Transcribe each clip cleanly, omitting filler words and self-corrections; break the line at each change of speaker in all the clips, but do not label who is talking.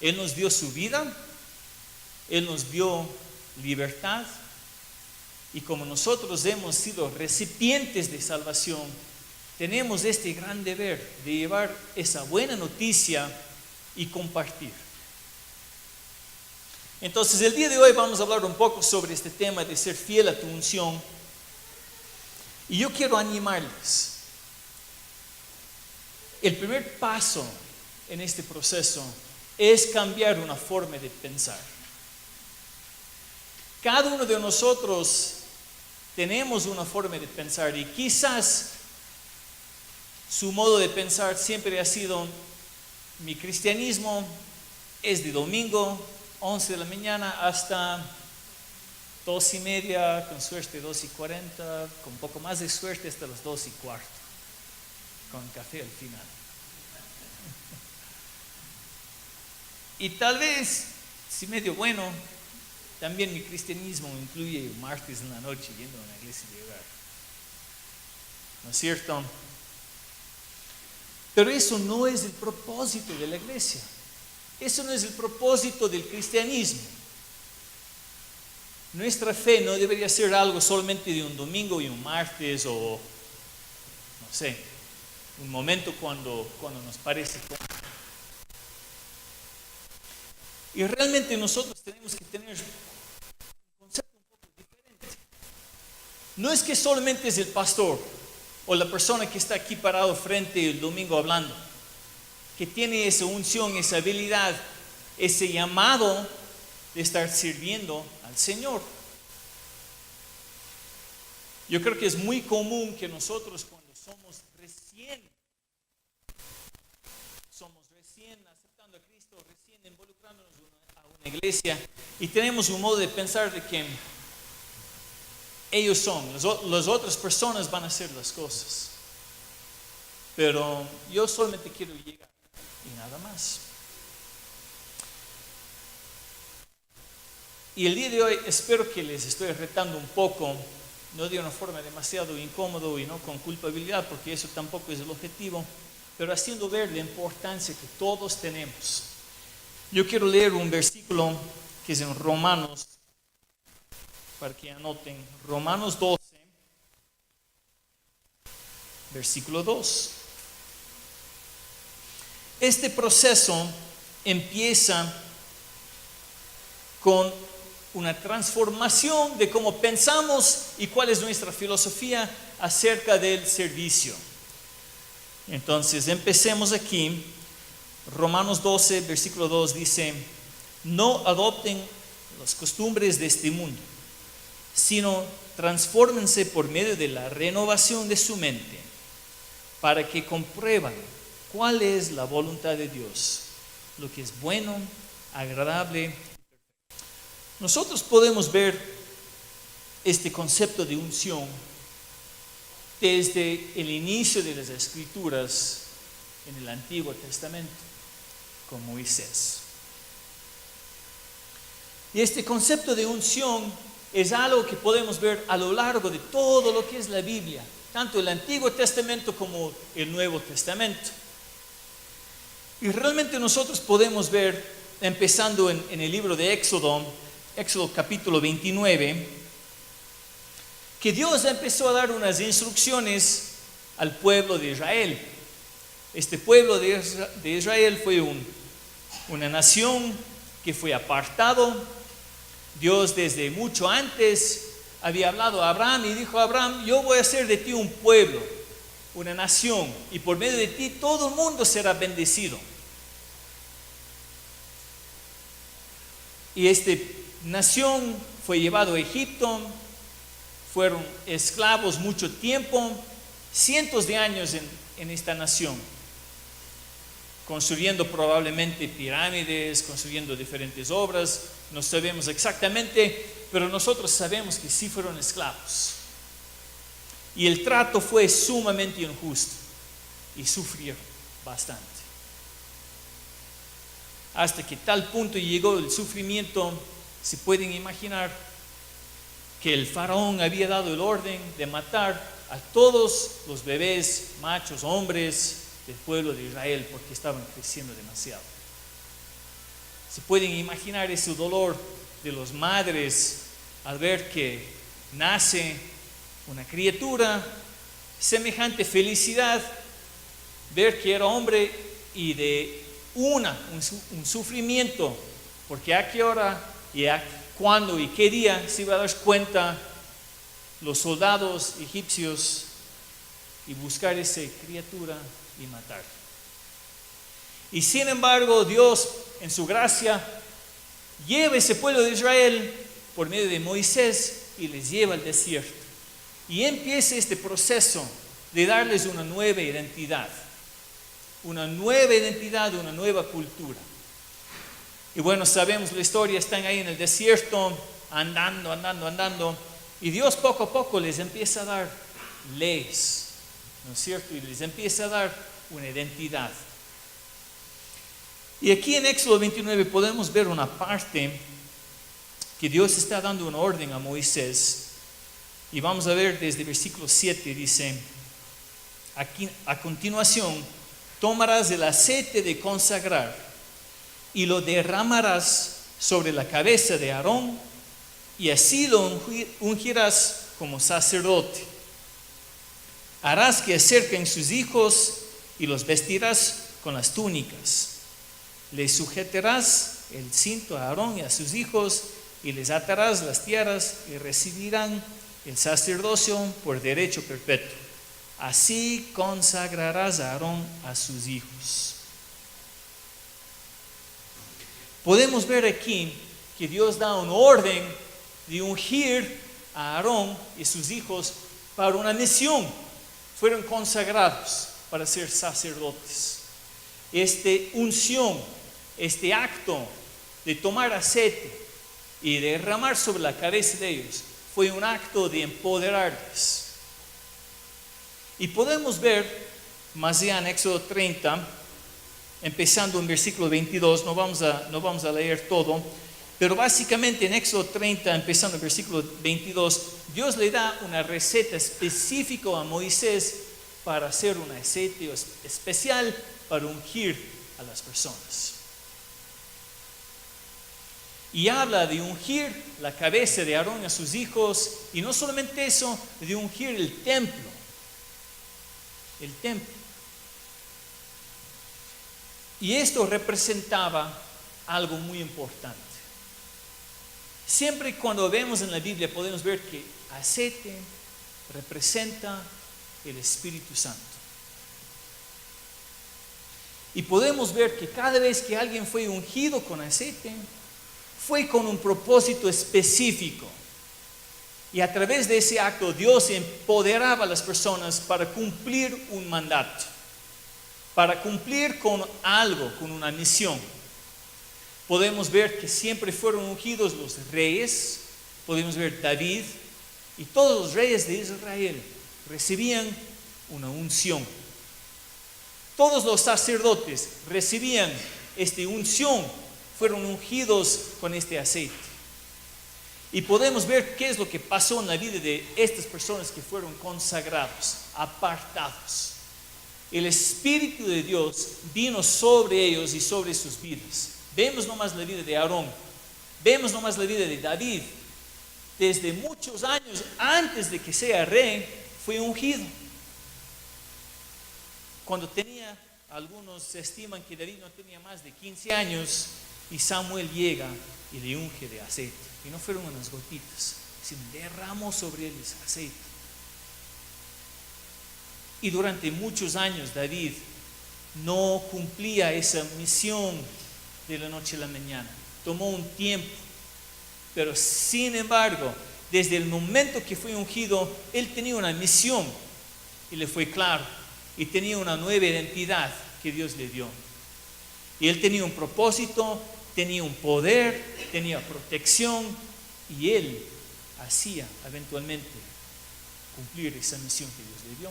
Él nos dio su vida, Él nos dio libertad, y como nosotros hemos sido recipientes de salvación, tenemos este gran deber de llevar esa buena noticia y compartir. Entonces, el día de hoy vamos a hablar un poco sobre este tema de ser fiel a tu unción. Y yo quiero animarles. El primer paso en este proceso es cambiar una forma de pensar. Cada uno de nosotros tenemos una forma de pensar y quizás su modo de pensar siempre ha sido: mi cristianismo es de domingo, 11 de la mañana hasta 2:30, con suerte 2:40, con un poco más de suerte hasta las 2:15, con café al final. Y tal vez, si medio bueno, también mi cristianismo incluye martes en la noche yendo a una iglesia de hogar. ¿No es cierto? Pero eso no es el propósito de la iglesia. Eso no es el propósito del cristianismo. Nuestra fe no debería ser algo solamente de un domingo y un martes, o no sé, un momento cuando nos parece. Y realmente nosotros tenemos que tener un concepto un poco diferente. No es que solamente es el pastor o la persona que está aquí parado frente el domingo hablando, que tiene esa unción, esa habilidad, ese llamado de estar sirviendo al Señor. Yo creo que es muy común que nosotros, cuando somos recién aceptando a Cristo, recién involucrándonos a una iglesia, y tenemos un modo de pensar de que ellos son, las otras personas van a hacer las cosas, pero yo solamente quiero llegar y nada más. Y el día de hoy espero que les estoy retando un poco, no de una forma demasiado incómoda y no con culpabilidad, porque eso tampoco es el objetivo, pero haciendo ver la importancia que todos tenemos. Yo quiero leer un versículo que es en Romanos, para que anoten, Romanos 12, versículo 2. Este proceso empieza con una transformación de cómo pensamos y cuál es nuestra filosofía acerca del servicio. Entonces, empecemos aquí. Romanos 12, versículo 2 dice: no adopten las costumbres de este mundo, sino transfórmense por medio de la renovación de su mente, para que comprueban cuál es la voluntad de Dios, lo que es bueno, agradable. Nosotros podemos ver este concepto de unción desde el inicio de las Escrituras en el Antiguo Testamento, con Moisés. Y este concepto de unción es algo que podemos ver a lo largo de todo lo que es la Biblia, tanto el Antiguo Testamento como el Nuevo Testamento. Y realmente nosotros podemos ver, empezando en el libro de Éxodo capítulo 29, que Dios empezó a dar unas instrucciones al pueblo de Israel. Este pueblo de Israel fue una nación que fue apartado. Dios desde mucho antes había hablado a Abraham y dijo a Abraham: yo voy a hacer de ti un pueblo, una nación, y por medio de ti todo el mundo será bendecido. Y esta nación fue llevado a Egipto, fueron esclavos mucho tiempo, cientos de años en esta nación, construyendo probablemente pirámides, construyendo diferentes obras. No sabemos exactamente, pero nosotros sabemos que sí fueron esclavos. Y el trato fue sumamente injusto y sufrieron bastante. Hasta que tal punto llegó el sufrimiento, se pueden imaginar que el faraón había dado el orden de matar a todos los bebés, machos, hombres del pueblo de Israel, porque estaban creciendo demasiado. Se pueden imaginar ese dolor de las madres al ver que nace una criatura, semejante felicidad, ver que era hombre y de un sufrimiento, porque a qué hora y a cuándo y qué día se iba a dar cuenta los soldados egipcios y buscar esa criatura y matar. Y sin embargo, Dios en su gracia lleva ese pueblo de Israel por medio de Moisés y les lleva al desierto. Y empieza este proceso de darles una nueva identidad, una nueva cultura. Y bueno, sabemos la historia, están ahí en el desierto, andando, y Dios poco a poco les empieza a dar leyes, ¿no es cierto? Y les empieza a dar una identidad. Y aquí en Éxodo 29 podemos ver una parte que Dios está dando una orden a Moisés. Y vamos a ver desde el versículo 7, dice, aquí, a continuación, tomarás el aceite de consagrar y lo derramarás sobre la cabeza de Aarón y así lo ungirás como sacerdote. Harás que acerquen sus hijos y los vestirás con las túnicas. Les sujetarás el cinto a Aarón y a sus hijos y les atarás las tiaras y recibirán el sacerdocio por derecho perpetuo. Así consagrarás a Aarón a sus hijos. Podemos ver aquí que Dios da una orden de ungir a Aarón y sus hijos para una misión. Fueron consagrados para ser sacerdotes. Esta unción, este acto de tomar aceite y derramar sobre la cabeza de ellos fue un acto de empoderarles. Y podemos ver más allá en Éxodo 30, empezando en versículo 22, no vamos a leer todo, pero básicamente en Éxodo 30, empezando en versículo 22, Dios le da una receta específica a Moisés para hacer un aceite especial para ungir a las personas. Y habla de ungir la cabeza de Aarón y a sus hijos, y no solamente eso, de ungir el templo. El templo. Y esto representaba algo muy importante. Siempre cuando vemos en la Biblia podemos ver que aceite representa el Espíritu Santo. Y podemos ver que cada vez que alguien fue ungido con aceite, fue con un propósito específico. Y a través de ese acto Dios empoderaba a las personas para cumplir un mandato, para cumplir con algo, con una misión. Podemos ver que siempre fueron ungidos los reyes, podemos ver David y todos los reyes de Israel recibían una unción. Todos los sacerdotes recibían esta unción, fueron ungidos con este aceite. Y podemos ver qué es lo que pasó en la vida de estas personas que fueron consagrados, apartados. El Espíritu de Dios vino sobre ellos y sobre sus vidas. Vemos nomás la vida de Aarón, vemos nomás la vida de David. Desde muchos años antes de que sea rey, fue ungido. Cuando tenía, algunos estiman que David no tenía más de 15 años, y Samuel llega y le unge de aceite. Y no fueron unas gotitas, sino derramó sobre él ese aceite. Y durante muchos años David no cumplía esa misión de la noche a la mañana. Tomó un tiempo. Pero sin embargo, desde el momento que fue ungido, él tenía una misión. Y le fue claro. Y tenía una nueva identidad que Dios le dio. Y él tenía un propósito, tenía un poder, tenía protección. Y él hacía eventualmente cumplir esa misión que Dios le dio.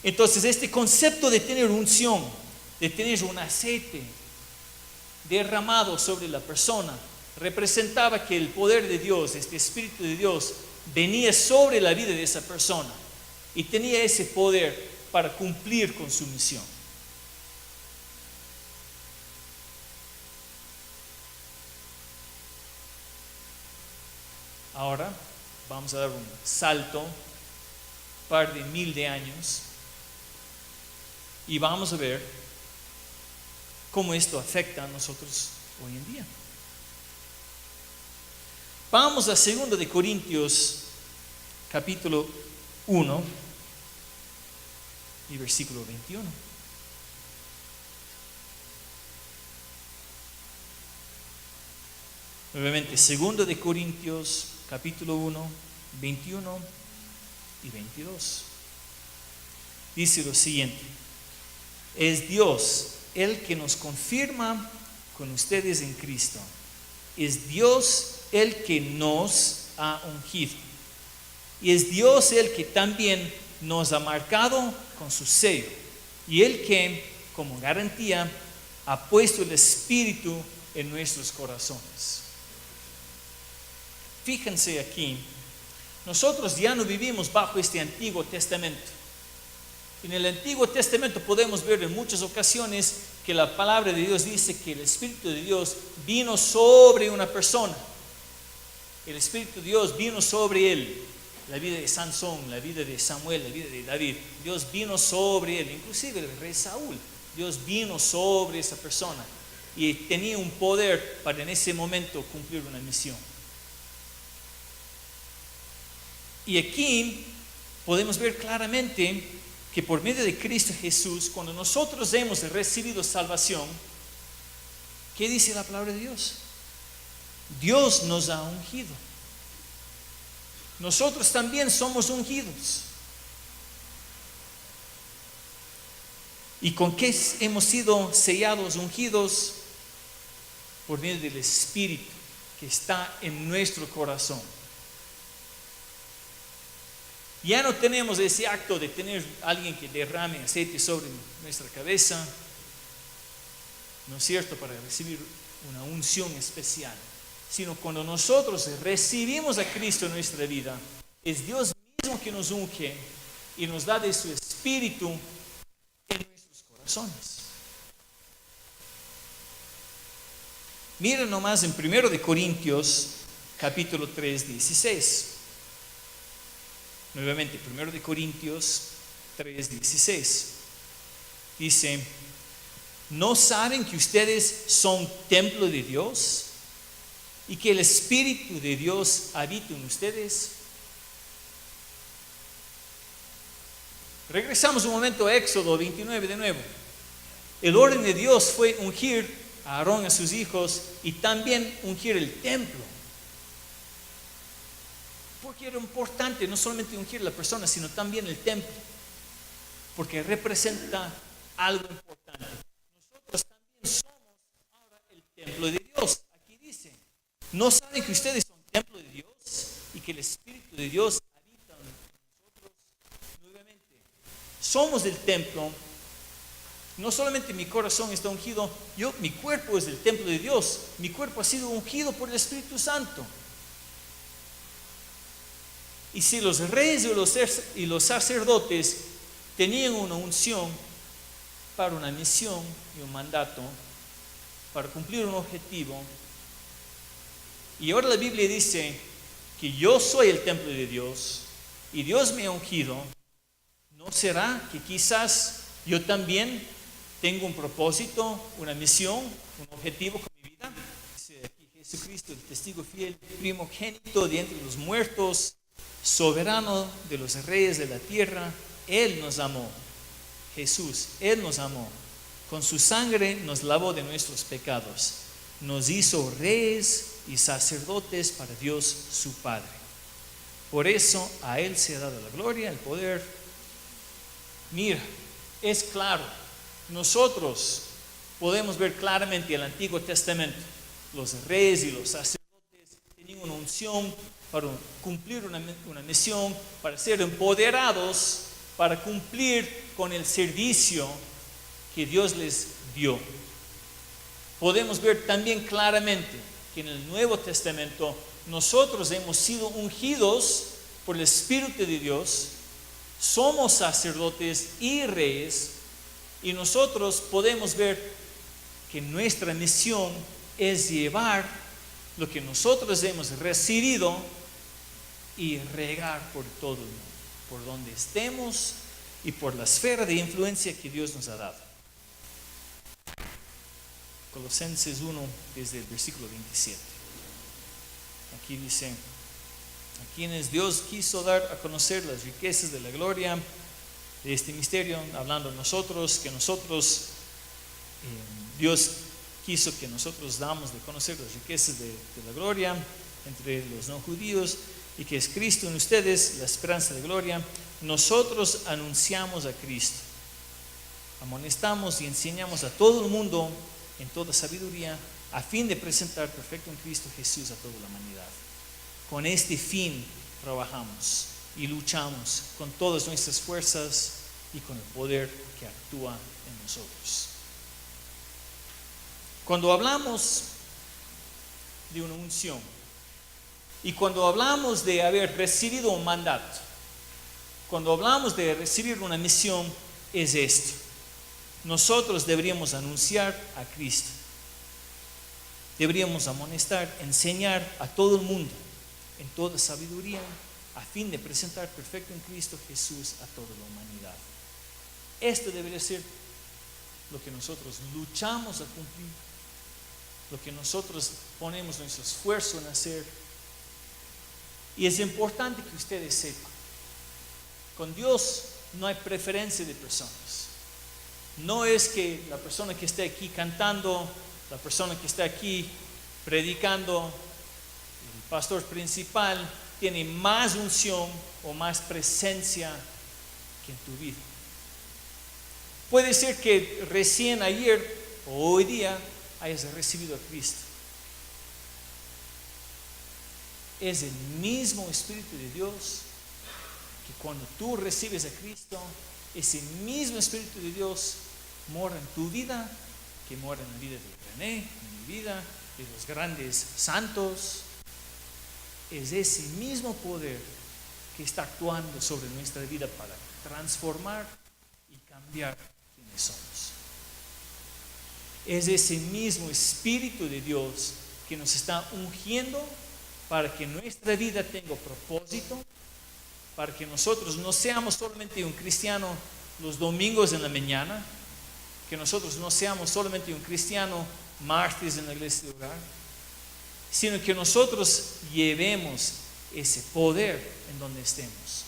Entonces, este concepto de tener unción, de tener un aceite derramado sobre la persona, representaba que el poder de Dios, este Espíritu de Dios, venía sobre la vida de esa persona y tenía ese poder para cumplir con su misión. Ahora vamos a dar un salto, par de 1000 de años, y vamos a ver cómo esto afecta a nosotros hoy en día. Vamos a 2 de Corintios, capítulo 1 y versículo 21. Nuevamente, 2 de Corintios, capítulo 1, 21 y 22. Dice lo siguiente: es Dios el que nos confirma con ustedes en Cristo. Es Dios el que nos ha ungido. Y es Dios el que también nos ha marcado con su sello. Y el que, como garantía, ha puesto el Espíritu en nuestros corazones. Fíjense aquí, nosotros ya no vivimos bajo este Antiguo Testamento. En el Antiguo Testamento podemos ver en muchas ocasiones que la palabra de Dios dice que el Espíritu de Dios vino sobre una persona. El Espíritu de Dios vino sobre él. La vida de Sansón, la vida de Samuel, la vida de David. Dios vino sobre él, inclusive el rey Saúl. Dios vino sobre esa persona y tenía un poder para en ese momento cumplir una misión. Y aquí podemos ver claramente que por medio de Cristo Jesús, cuando nosotros hemos recibido salvación, ¿qué dice la palabra de Dios? Dios nos ha ungido. Nosotros también somos ungidos. ¿Y con qué hemos sido sellados, ungidos? Por medio del Espíritu que está en nuestro corazón. Ya no tenemos ese acto de tener alguien que derrame aceite sobre nuestra cabeza, ¿no es cierto?, para recibir una unción especial. Sino cuando nosotros recibimos a Cristo en nuestra vida, es Dios mismo que nos unge y nos da de su Espíritu en nuestros corazones. Miren nomás en 1 de Corintios, capítulo 3, 16. Nuevamente, 1 de Corintios 3, 16. Dice: ¿no saben que ustedes son templo de Dios y que el Espíritu de Dios habita en ustedes? Regresamos un momento a Éxodo 29 de nuevo. El orden de Dios fue ungir a Aarón y a sus hijos y también ungir el templo. Porque era importante no solamente ungir a la persona, sino también el templo. Porque representa algo importante. Nosotros también somos ahora el templo de Dios. Aquí dice: ¿no saben que ustedes son templo de Dios y que el Espíritu de Dios habita en nosotros? Nuevamente, somos el templo. No solamente mi corazón está ungido, mi cuerpo es el templo de Dios. Mi cuerpo ha sido ungido por el Espíritu Santo. Y si los reyes y los sacerdotes tenían una unción para una misión y un mandato, para cumplir un objetivo, y ahora la Biblia dice que yo soy el templo de Dios y Dios me ha ungido, ¿no será que quizás yo también tengo un propósito, una misión, un objetivo con mi vida? Dice aquí Jesucristo, el testigo fiel, primogénito de entre los muertos, soberano de los reyes de la tierra. Él nos amó, Jesús, Él nos amó. Con su sangre nos lavó de nuestros pecados. Nos hizo reyes y sacerdotes para Dios su Padre. Por eso a Él se ha dado la gloria, el poder. Mira, es claro. Nosotros podemos ver claramente el Antiguo Testamento. Los reyes y los sacerdotes tenían una unción para cumplir una misión, para ser empoderados, para cumplir con el servicio que Dios les dio. Podemos ver también claramente que en el Nuevo Testamento nosotros hemos sido ungidos por el Espíritu de Dios, somos sacerdotes y reyes, y nosotros podemos ver que nuestra misión es llevar lo que nosotros hemos recibido y regar por todo el mundo, por donde estemos y por la esfera de influencia que Dios nos ha dado. Colosenses 1, desde el versículo 27. Aquí dice: a quienes Dios quiso dar a conocer las riquezas de la gloria de este misterio, hablando de nosotros, que nosotros, Dios quiso que nosotros damos de conocer las riquezas de la gloria entre los no judíos, y que es Cristo en ustedes, la esperanza de gloria. Nosotros anunciamos a Cristo, amonestamos y enseñamos a todo el mundo en toda sabiduría, a fin de presentar perfecto en Cristo Jesús a toda la humanidad. Con este fin trabajamos y luchamos con todas nuestras fuerzas y con el poder que actúa en nosotros. Cuando hablamos de una unción y cuando hablamos de haber recibido un mandato, cuando hablamos de recibir una misión, es esto: nosotros deberíamos anunciar a Cristo, deberíamos amonestar, enseñar a todo el mundo en toda sabiduría, a fin de presentar perfecto en Cristo Jesús a toda la humanidad. Esto debería ser lo que nosotros luchamos a cumplir, lo que nosotros ponemos nuestro esfuerzo en hacer. Y es importante que ustedes sepan, con Dios no hay preferencia de personas. No es que la persona que esté aquí cantando, la persona que está aquí predicando, el pastor principal, tiene más unción o más presencia que en tu vida. Puede ser que recién ayer o hoy día hayas recibido a Cristo. Es el mismo Espíritu de Dios que cuando tú recibes a Cristo, ese mismo Espíritu de Dios mora en tu vida, que mora en la vida de René, en mi vida, de los grandes santos. Es ese mismo poder que está actuando sobre nuestra vida para transformar y cambiar quienes somos. Es ese mismo Espíritu de Dios que nos está ungiendo para que nuestra vida tenga propósito, para que nosotros no seamos solamente un cristiano los domingos en la mañana, que nosotros no seamos solamente un cristiano martes en la iglesia de hogar, sino que nosotros llevemos ese poder en donde estemos,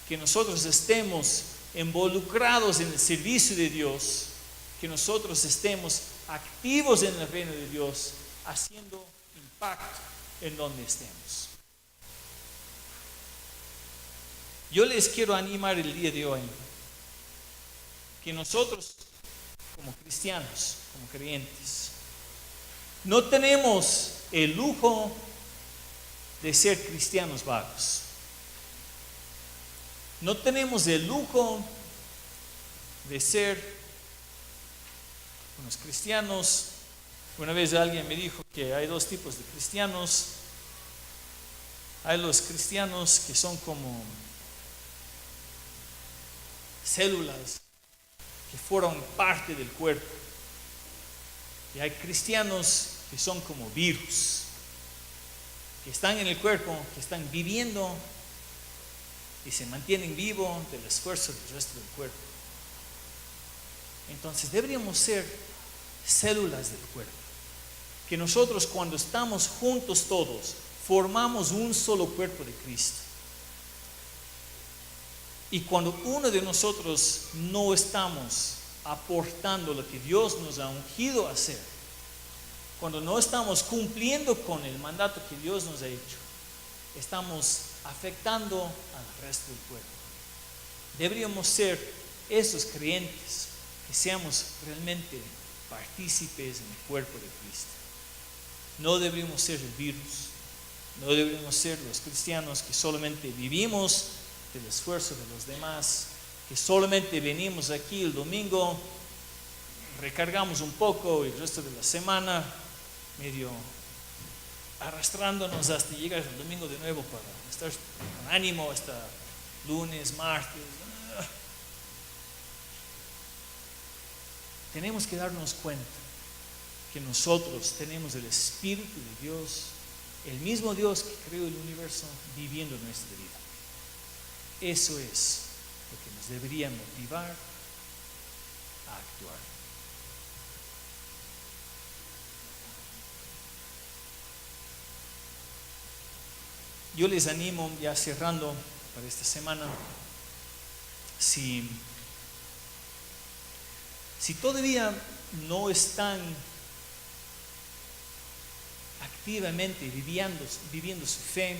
que nosotros estemos involucrados en el servicio de Dios, que nosotros estemos activos en el reino de Dios, haciendo impacto en donde estemos. Yo les quiero animar el día de hoy que nosotros como cristianos, como creyentes, no tenemos el lujo de ser cristianos vagos. No tenemos el lujo de ser unos cristianos. Una vez alguien me dijo que hay dos tipos de cristianos. Hay los cristianos que son como células que forman parte del cuerpo. Y hay cristianos que son como virus, que están en el cuerpo, que están viviendo y se mantienen vivos del esfuerzo del resto del cuerpo. Entonces deberíamos ser células del cuerpo, que nosotros cuando estamos juntos todos formamos un solo cuerpo de Cristo. Y cuando uno de nosotros no estamos aportando lo que Dios nos ha ungido a hacer, cuando no estamos cumpliendo con el mandato que Dios nos ha hecho, estamos afectando al resto del cuerpo. Deberíamos ser esos creyentes que seamos realmente partícipes en el cuerpo de Cristo. No deberíamos ser el virus, no deberíamos ser los cristianos que solamente vivimos del esfuerzo de los demás, que solamente venimos aquí el domingo, recargamos un poco y el resto de la semana medio arrastrándonos hasta llegar el domingo de nuevo para estar con ánimo hasta lunes, martes. Tenemos que darnos cuenta que nosotros tenemos el Espíritu de Dios, el mismo Dios que creó el universo viviendo en nuestra vida. Eso es lo que nos debería motivar a actuar. Yo les animo, ya cerrando para esta semana, si todavía no están activamente viviendo su fe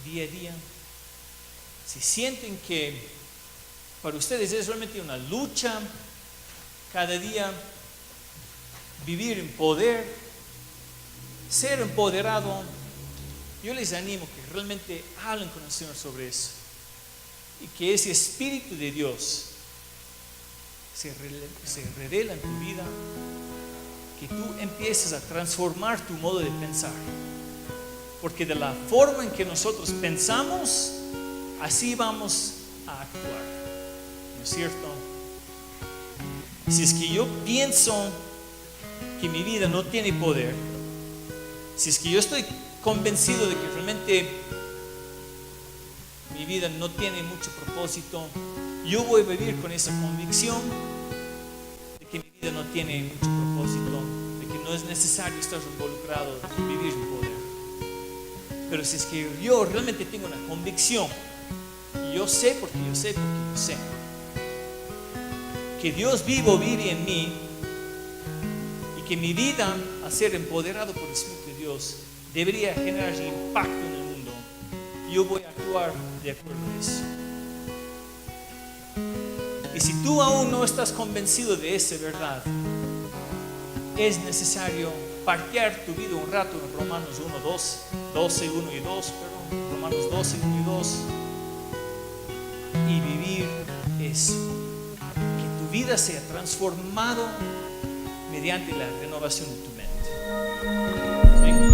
día a día, si sienten que para ustedes es realmente una lucha cada día vivir en poder, ser empoderado, yo les animo que realmente hablen con el Señor sobre eso y que ese Espíritu de Dios se revela en tu vida, que tú empieces a transformar tu modo de pensar, porque de la forma en que nosotros pensamos, así vamos a actuar, ¿no es cierto? Si es que yo pienso que mi vida no tiene poder, si es que yo estoy convencido de que realmente mi vida no tiene mucho propósito, yo voy a vivir con esa convicción de que mi vida no tiene mucho propósito, de que no es necesario estar involucrado en vivir en poder. Pero si es que yo realmente tengo una convicción, y yo sé que Dios vive en mí, y que mi vida, al ser empoderado por el Espíritu de Dios, debería generar impacto en el mundo, yo voy a actuar de acuerdo a eso. Y si tú aún no estás convencido de esa verdad, es necesario parquear tu vida un rato en Romanos 1 y 2, Romanos 12, 1 y 2, y vivir eso, que tu vida sea transformado mediante la renovación de tu mente. Amén.